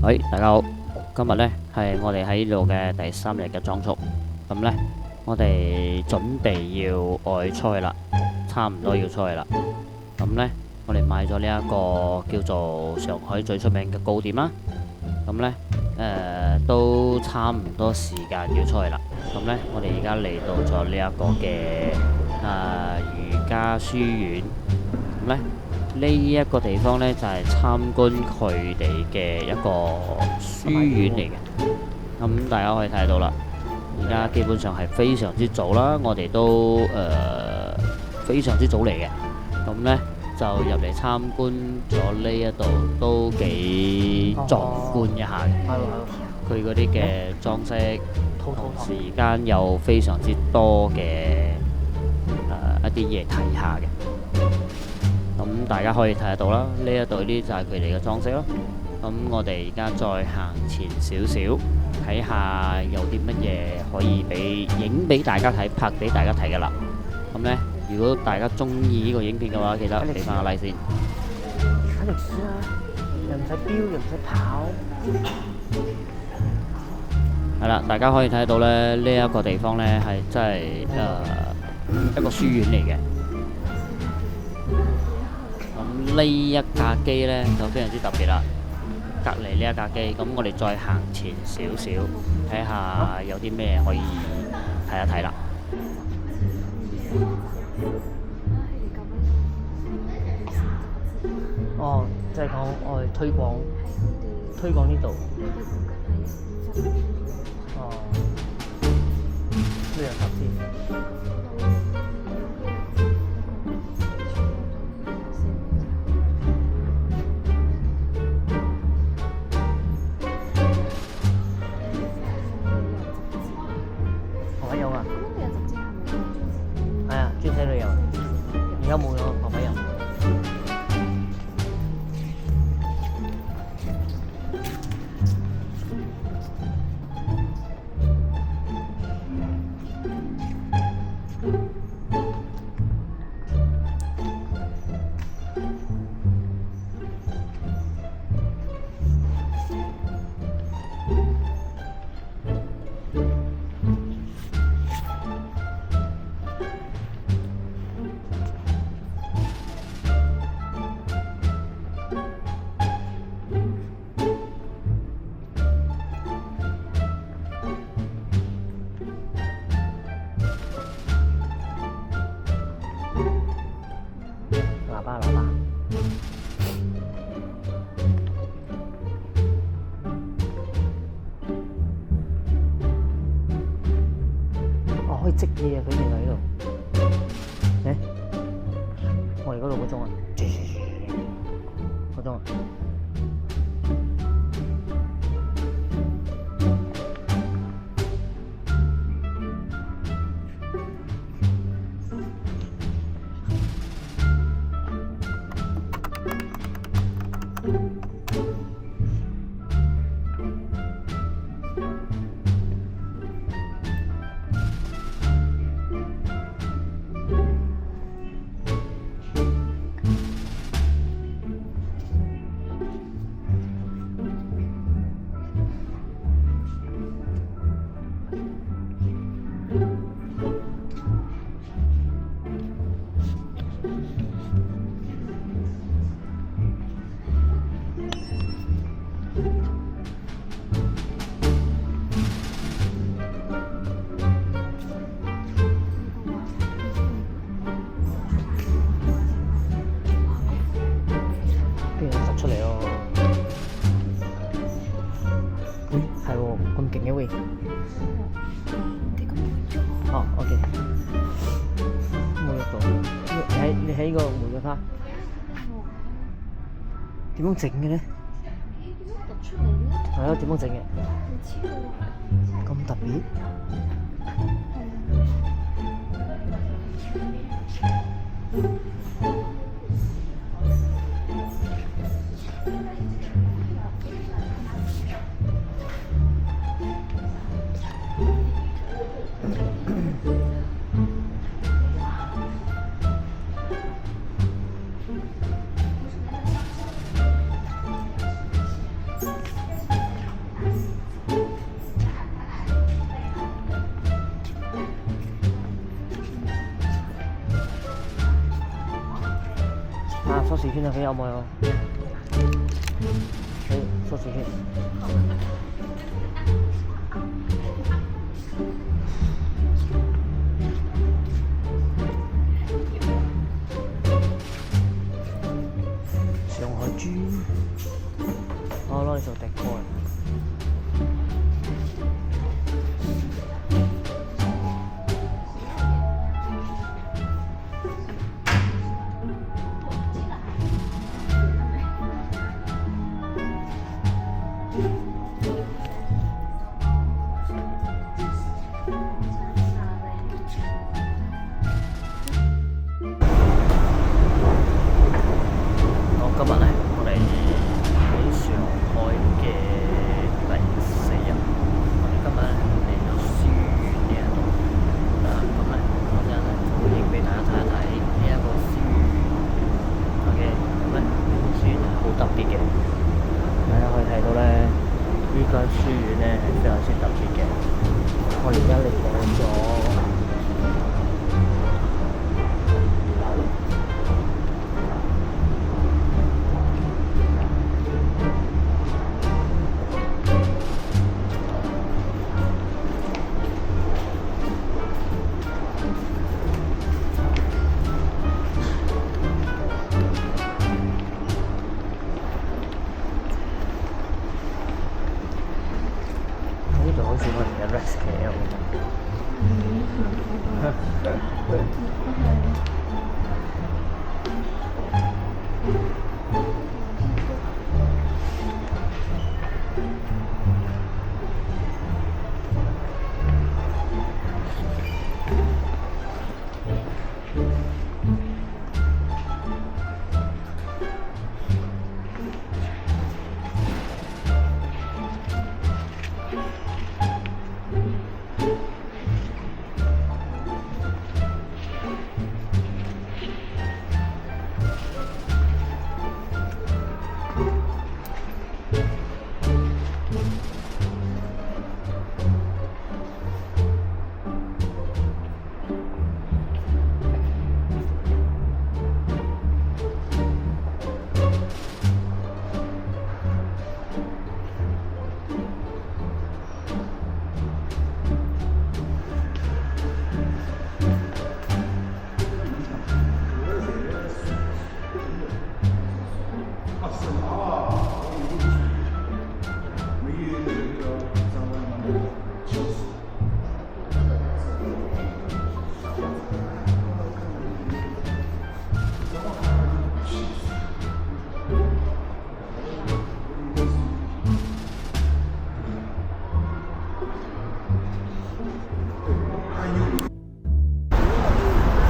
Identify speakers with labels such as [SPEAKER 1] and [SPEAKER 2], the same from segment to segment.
[SPEAKER 1] 喂，大家好，今日呢係我哋喺呢度嘅第3日嘅裝束，咁呢，我哋準備要外出去啦，差唔多要出去啦。咁呢，我哋買咗呢一個叫做上海最出名嘅糕點啦。咁呢，都差唔多時間要出去啦。咁呢，我哋而家嚟到咗呢一個嘅瑜伽書院。咁呢，呢一個地方呢，就係參觀佢哋嘅一個書院嚟嘅。咁大家可以睇到啦，而家基本上係非常之早啦，我哋都非常之早嚟嘅。咁呢，就入嚟參觀咗呢一度，都幾壯觀一下嘅。佢嗰啲嘅裝飾，同時間又非常之多嘅一啲嘢睇下嘅。咁大家可以睇得到啦，呢一度呢就係佢哋嘅裝飾咯。咁我哋而家再行前少少，睇下有啲乜嘢可以影俾大家睇，拍俾大家睇㗎啦。咁呢，如果大家中意呢個影片嘅話，記得俾翻個 like 先。
[SPEAKER 2] 睇歷史啊，又唔使飆，又唔使跑。
[SPEAKER 1] 係啦，大家可以睇到咧，呢一個地方呢係真係一個書院嚟嘅。咁呢一架機呢就非常之特別啦。隔離呢一架機，咁我哋再行前少少，睇下有啲咩可以睇一睇啦。
[SPEAKER 2] 哦，即係講我哋推廣呢度。哦，都有十添。學位有啊？係啊，專寫旅遊。而家冇咗學位有。喇叭。哦，可以織嘢啊！佢原來喺度。誒，我哋嗰度嗰種啊，嗰種啊。出嚟咯！係喎，咁勁嘅喂！哦，OK，冇喐到。你喺個玫瑰花點樣整嘅呢？係咯，點樣整嘅？咁特別？鎖匙圈啊，佢有冇有？佢鎖匙圈。上海豬，我攞嚟做 decor。今日咧，我哋喺上海嘅第4日。我哋今日咧嚟到書院呢一度。咁咧，我陣咧會影俾大家睇一睇呢一個書院。OK，咁咧呢個書院係好特別嘅。大家可以睇到咧，呢間書院咧係非常之特別嘅。我而家嚟到咗。呢度好似我哋嘅 ResCal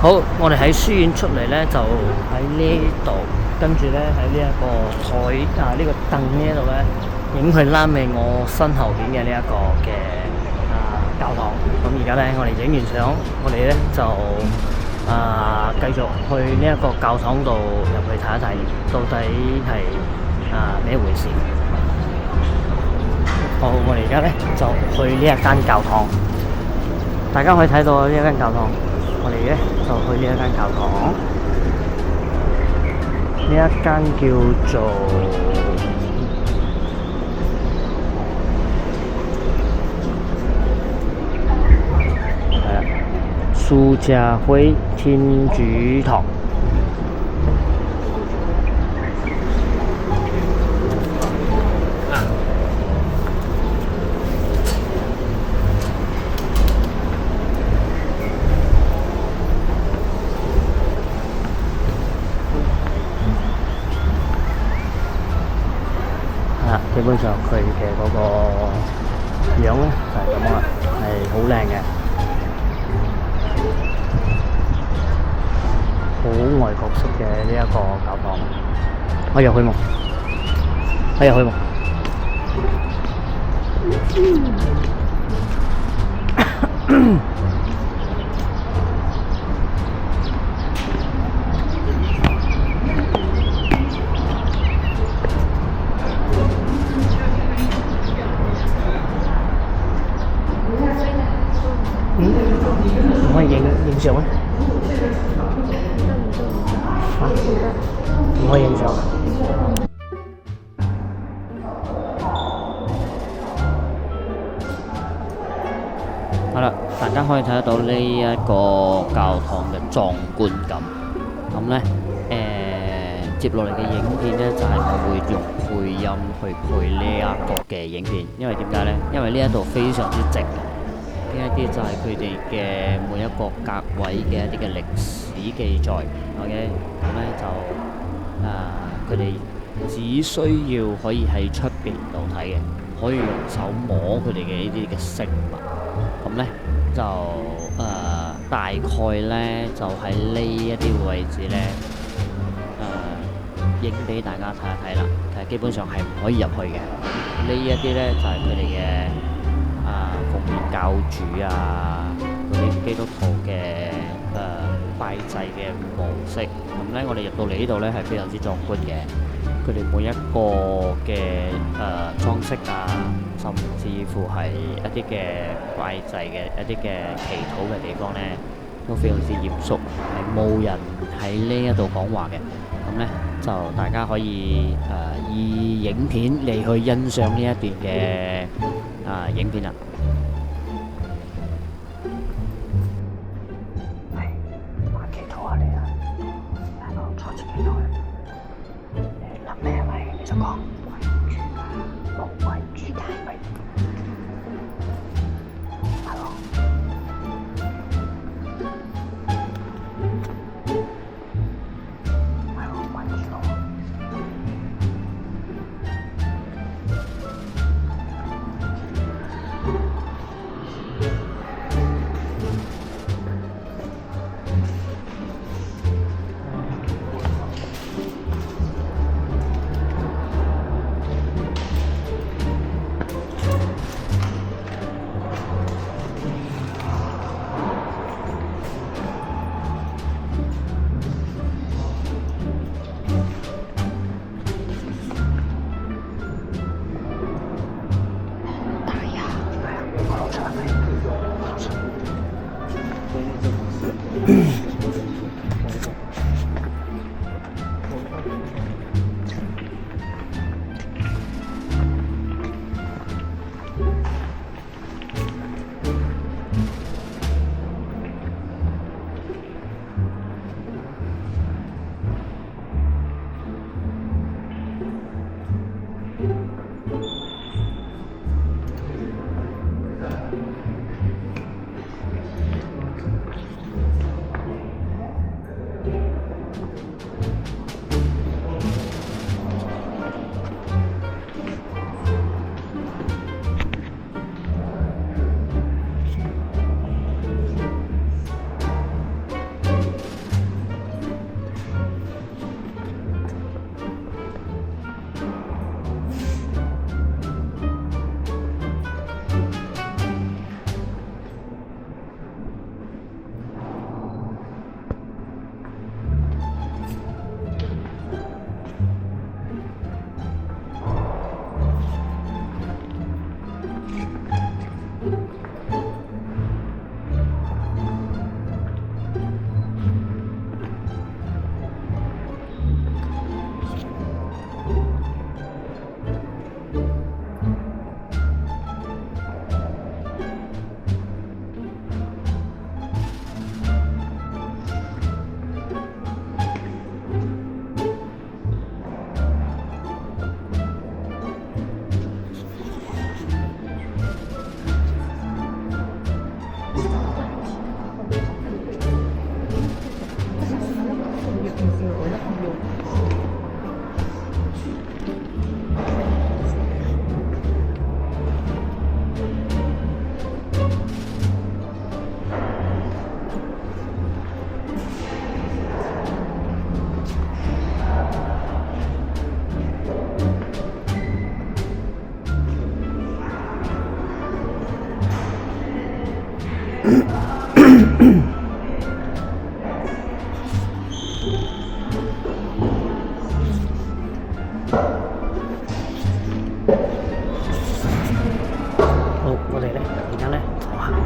[SPEAKER 2] 好，我哋喺書院出嚟咧，就喺呢度，跟住咧喺呢一個台呢個凳呢度咧，影佢拉尾我身後邊嘅呢一個嘅教堂。咁而家咧，我哋影完相，我哋咧就繼續去呢一個教堂度入去睇一睇，到底係咩回事？好，我哋而家咧就去呢一間教堂，大家可以睇到呢一間教堂。我哋咧就去呢一間教堂，呢一間叫做蘇家輝天主堂。基本上佢嘅嗰個樣咧就係咁啊，係好靚嘅，好外國式嘅呢一個教堂。我入去冇？我入去冇？可以影相咩？唔可以影相啊！
[SPEAKER 1] 好啦，大家可以睇得到呢一個教堂嘅壯觀感。咁呢，接落嚟嘅影片呢，就係我會用配音去配呢一個嘅影片，因為點解呢？因為呢一度非常之靜，呢一啲就係佢哋嘅每一個格位嘅一啲嘅歷史記載。OK，咁呢就佢哋只需要可以喺出邊度睇嘅，可以用手摸佢哋嘅呢啲嘅飾物。咁呢，就大概呢，就喺呢一啲位置呢，影俾大家睇一睇啦。其實基本上係唔可以入去嘅。呢一啲呢，就係佢哋嘅奉獻教主啊，嗰啲基督徒嘅拜祭嘅模式。咁呢，我哋入到嚟呢度呢，係非常之壯觀嘅。佢哋每一個嘅裝飾啊，甚至乎係一啲嘅拜祭嘅一啲嘅祈禱嘅地方呢，都非常之嚴肅，係冇人喺呢一度講話嘅。咁呢，就大家可以以影片嚟去欣賞呢一段嘅影片啦。
[SPEAKER 2] 係，我祈禱下你啊，喺度坐住祈禱。諗咩位你就講，無為主大位，係咯，係咯，關注我。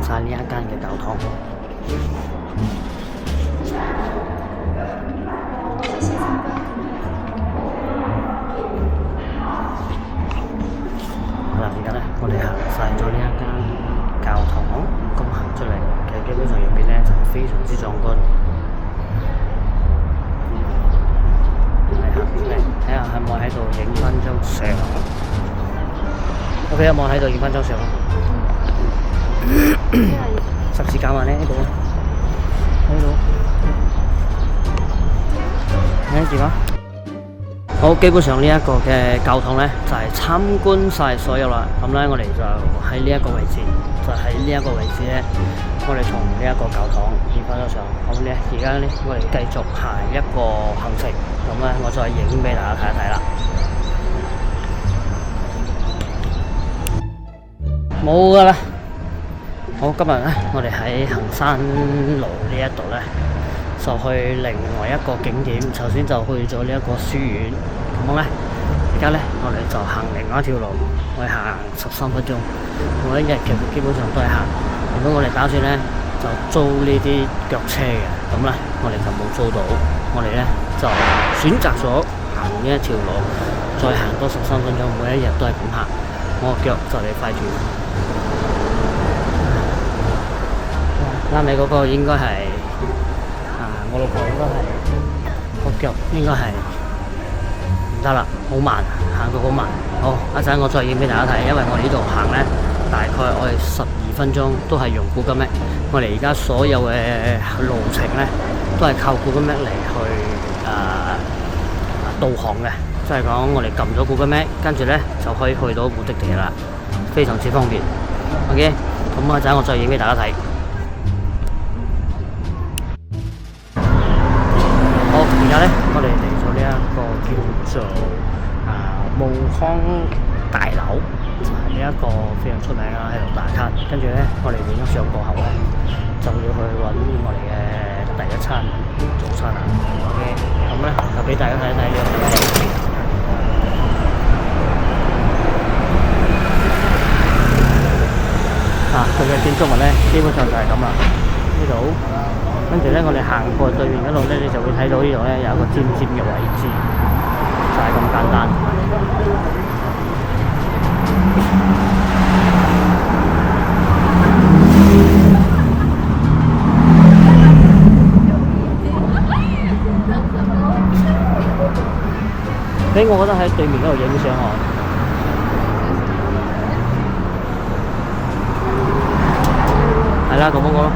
[SPEAKER 1] 晒呢一間嘅教堂。
[SPEAKER 2] 謝謝我哋行晒咗呢一間教堂，咁行出嚟，其實基本上入邊咧就非常之壯觀。係行出嚟，睇下可唔可以喺度影翻張相。OK，有冇喺度影翻張相？十字架嘛呢度，呢度，睇住啊！好，基本上呢一個嘅教堂呢，就係參觀晒所有啦。咁呢，我哋就喺呢一個位置，就喺呢一個位置呢，我哋從呢一個教堂影翻咗相。咁呢，而家呢，我哋繼續下一個行程。咁呢，我再影俾大家睇一睇啦。冇噶啦。好，今日呢，我哋喺行山路呢一度呢，就去另外一個景點。頭先就去咗呢一個書院，咁咧，而家咧我哋就行另外一條路，我哋行13分鐘。每一日其實基本上都係行。如果我哋打算咧就租呢啲腳車嘅，咁咧我哋就冇租到，我哋咧就選擇咗行呢一條路，再行多13分鐘。每一日都係咁行，我個腳就嚟快斷。啱你嗰個應該係我老婆應該係個腳應該係唔得啦，好慢，行到好慢。好，一陣我再影俾大家睇，因為我哋呢度行呢，大概我哋12分鐘都係用Google Map。我哋而家所有嘅路程呢，都係靠Google Map嚟去導航嘅，即係講我哋撳咗Google Map，跟住呢就可以去到目的地啦，非常之方便。OK，咁一陣我再影俾大家睇。而家咧，我哋嚟咗呢一個叫做武康大樓，就係呢一個非常出名啦，喺度打卡。跟住咧，我哋影咗相過後咧，就要去揾我哋嘅第一餐早餐啦。OK，咁咧就俾大家睇一睇呢個景點。佢嘅建築物咧，基本上就係咁啦。呢度。跟住咧，我哋行過對面嗰度咧，你就會睇到呢度咧有一個尖尖嘅位置，就係咁簡單。我覺得喺對面嗰度影相喎。係啦，咁嗰個咯。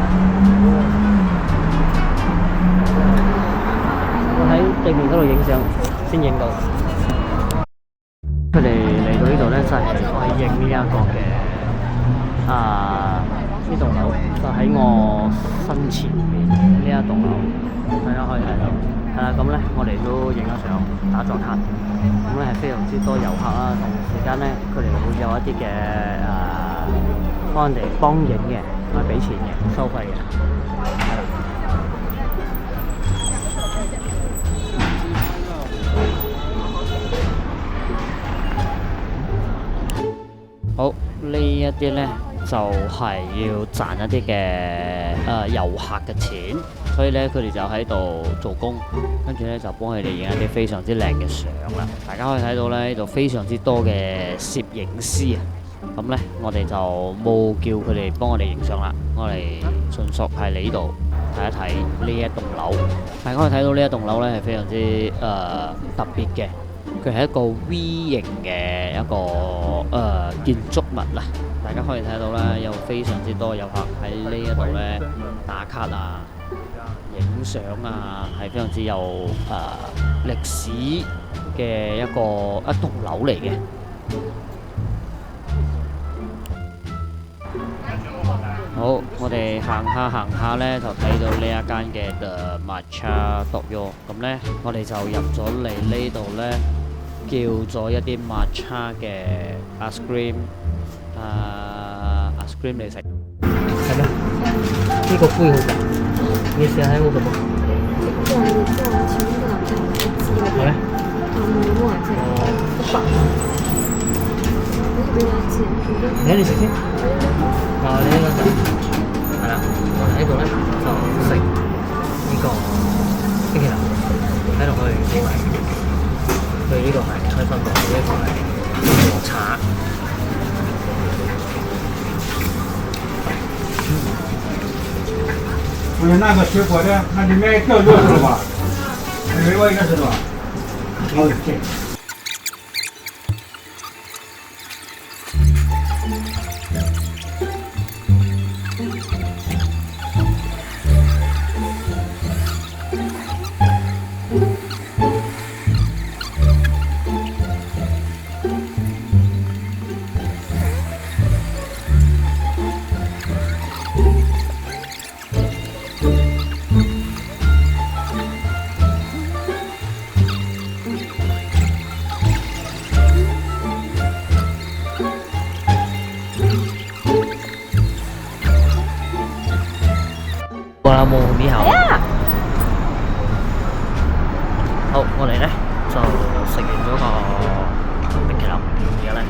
[SPEAKER 2] 喺對面嗰度影相先影到。佢哋嚟到呢度咧，就係可以影呢一個嘅呢棟樓，就喺我身前面呢一棟樓，大家可以睇到。係啦，咁咧我哋都影咗相，打咗卡。咁咧係非常之多遊客啦，同時間咧佢哋會有一啲嘅幫人哋幫影嘅，係俾錢嘅，收費嘅。係啦。好，呢一啲呢就係要賺一啲嘅遊客嘅錢，所以呢，佢哋就喺度做工，跟住呢就幫佢哋影一啲非常之靚嘅相啦。大家可以睇到呢度非常之多嘅攝影師啊。咁呢，我哋就冇叫佢哋幫我哋影相啦，我哋純屬係嚟呢度睇一睇呢一棟樓。大家可以睇到呢一棟樓呢係非常之特別嘅。佢係一個 V 型嘅一個建築物啦，大家可以睇到啦，有非常之多遊客喺呢一度咧打卡啊、影相啊，係非常之有歷史嘅一棟樓嚟嘅。好，我哋行下咧，就睇到呢一間嘅 The Matcha Tokyo， 咁咧我哋就入咗嚟呢度咧。叫咗一啲抹茶嘅 ice cream， ice cream 嚟食。係咩？呢個杯好大，你試下睇好唔好？係咩？你食先。你呢個就係啦，我哋喺度咧就食呢個冰淇淋，睇落去幾味。佢呢個係菜心樂，呢個係和茶。
[SPEAKER 3] 我说那个水果的，那里面掉肉了吧？没我应该是吧？我的天！
[SPEAKER 2] 過啦冇呢下。好，我哋咧就食完咗個冰淇淋，而家咧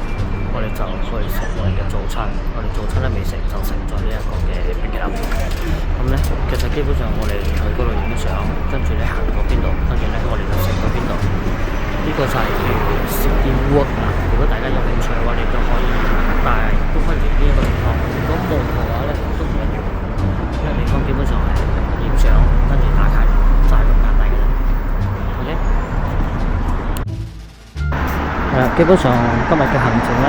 [SPEAKER 2] 我哋就去食我哋嘅早餐。我哋早餐咧未食，就食咗呢一個嘅冰淇淋。咁咧，其實基本上我哋去嗰度影相，跟住咧行過邊度，跟住咧我哋就食過邊度。呢、個就係叫 City Walk 啊！如果大家有興趣嘅話，你都可以，但係都可以嚟呢一個地方。如果冇嘅話咧，都唔一樣。呢個地方基本上係影相，跟住打卡，就係咁簡單嘅啫。OK。係啦，基本上今日嘅行程咧，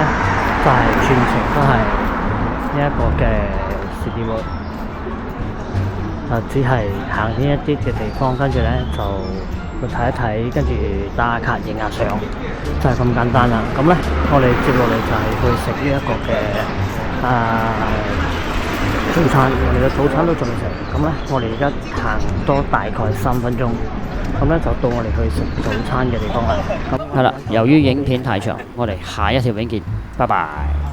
[SPEAKER 2] 就係全程都係呢一個嘅 City Walk，只係行呢一啲嘅地方，跟住咧就去睇一睇，跟住打下卡、影下相，就係咁簡單啦。咁咧，我哋接落嚟就係去食呢一個嘅早餐。我哋嘅早餐都仲未食，咁咧我哋而家行多大概3分鐘，咁咧就到我哋去食早餐嘅地方啦。咁
[SPEAKER 1] 係啦，由於影片太長，我哋下一條影見，拜拜。